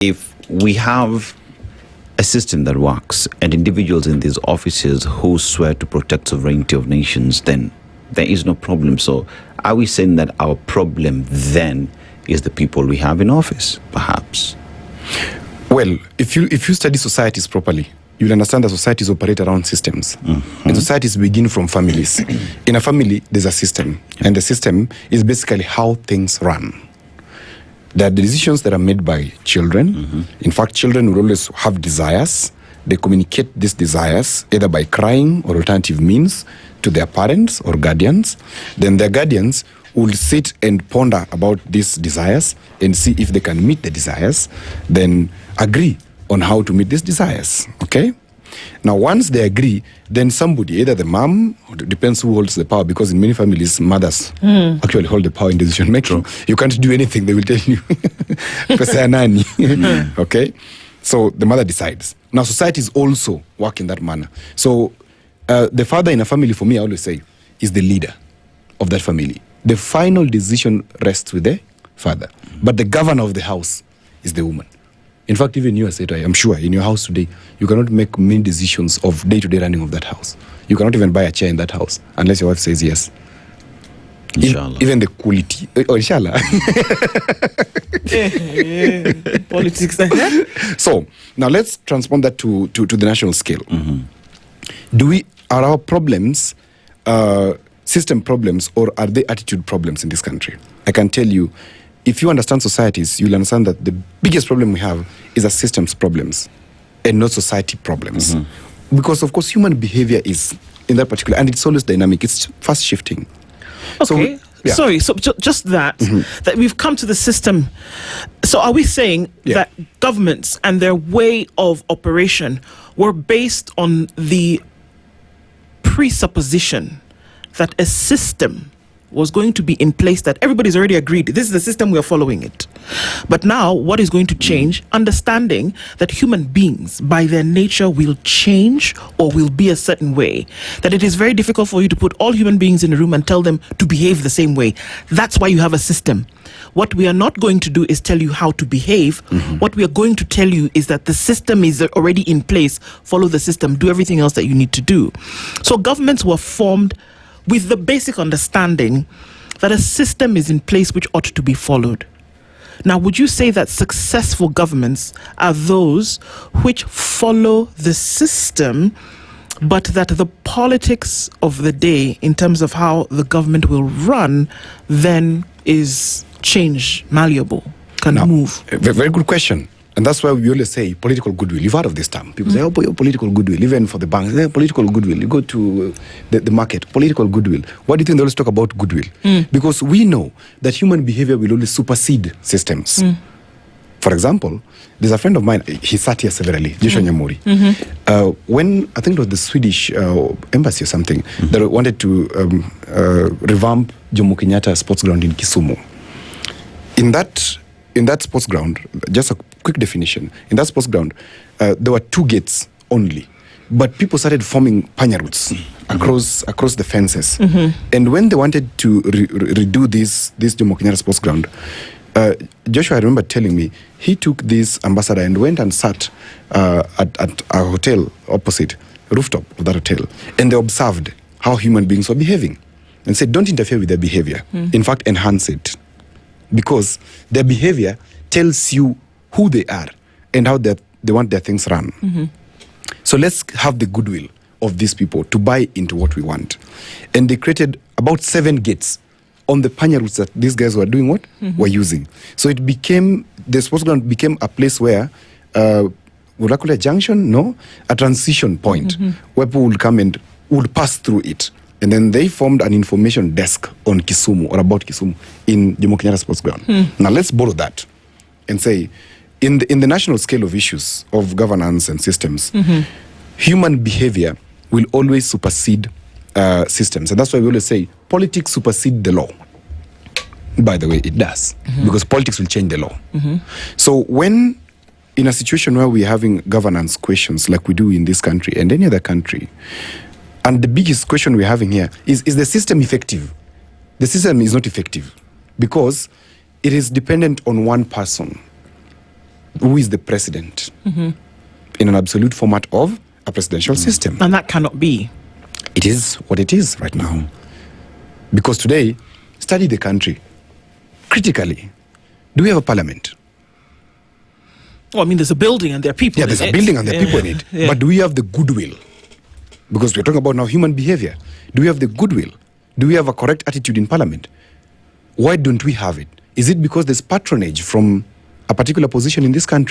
if we have a system that works and individuals in these offices who swear to protect sovereignty of nations, then there is no problem. So are we saying that our problem then is the people we have in office, perhaps? Well, if you study societies properly, you'll understand that societies operate around systems. And societies begin from families. In a family, there's a system. And the system is basically how things run. There are the decisions that are made by children. In fact, children will always have desires. They communicate these desires either by crying or alternative means to their parents or guardians. Then their guardians will sit and ponder about these desires and see if they can meet the desires, then agree on how to meet these desires, okay? Now, once they agree, then somebody, either the mom, or it depends who holds the power, because in many families, mothers actually hold the power in decision making. You can't do anything, they will tell you. Okay? So the mother decides. Now, societies also work in that manner. So the father in a family, for me, I always say, is the leader of that family. The final decision rests with the father. But the governor of the house is the woman. In fact, even you, Aseta, I'm sure, in your house today, you cannot make many decisions of day-to-day running of that house. You cannot even buy a chair in that house unless your wife says yes. Inshallah. Even the quality. Oh, inshallah. Politics. So, now let's transpond that to the national scale. Are our problems system problems, or are they attitude problems in this country? I can tell you, if you understand societies, you'll understand that the biggest problem we have is a systems problems and not society problems. Because, of course, human behavior is in that particular, and it's always dynamic, it's fast shifting. Okay. Sorry, so just that we've come to the system. So are we saying that governments and their way of operation were based on the presupposition that a system was going to be in place, that everybody's already agreed, this is the system, we are following it. But now, what is going to change? Understanding that human beings, by their nature, will change or will be a certain way. That it is very difficult for you to put all human beings in a room and tell them to behave the same way. That's why you have a system. What we are not going to do is tell you how to behave. What we are going to tell you is that the system is already in place. Follow the system. Do everything else that you need to do. So governments were formed with the basic understanding that a system is in place which ought to be followed. Now, would you say that successful governments are those which follow the system, but that the politics of the day, in terms of how the government will run, then is change, malleable, can move? Very good question. And that's why we always say political goodwill. You've heard of this term. People say, oh, political goodwill. Even for the banks, political goodwill. You go to the market, political goodwill. Why do you think they always talk about goodwill? Because we know that human behavior will always supersede systems. For example, there's a friend of mine, he sat here severally, Joshua Nyamuri. When, I think it was the Swedish embassy or something, that wanted to revamp Jomo Kenyatta sports ground in Kisumu. In that sports ground, just a quick definition, in that sports ground, there were 2 gates only. But people started forming panya routes across the fences. And when they wanted to redo this Jomo Kenyatta sports ground, Joshua, I remember telling me, he took this ambassador and went and sat at a hotel opposite, rooftop of that hotel, and they observed how human beings were behaving and said, don't interfere with their behavior. In fact, enhance it. Because their behavior tells you who they are and how they want their things run. So let's have the goodwill of these people to buy into what we want. And they created about 7 gates on the panya routes that these guys were doing what? Were using. So it became, the sports ground became a place where, would I call it a junction? No, a transition point where people would come and would pass through it. And then they formed an information desk on Kisumu, or about Kisumu, in Jomo Kenyatta Sports Ground. Now let's borrow that and say, in the national scale of issues of governance and systems, human behavior will always supersede systems. And that's why we always say, politics supersede the law. By the way, it does. Because politics will change the law. So when, in a situation where we're having governance questions like we do in this country and any other country, and the biggest question we're having here is the system effective? The system is not effective because it is dependent on one person. who is the president in an absolute format of a presidential system. And that cannot be. It is what it is right now. Because today, study the country critically. Do we have a parliament? Well, I mean, there's a building and there are people in it. Yeah, there's a building and there are people in it. Yeah. But do we have the goodwill? Because we're talking about now human behavior. Do we have the goodwill? Do we have a correct attitude in parliament? Why don't we have it? Is it because there's patronage from a particular position in this country?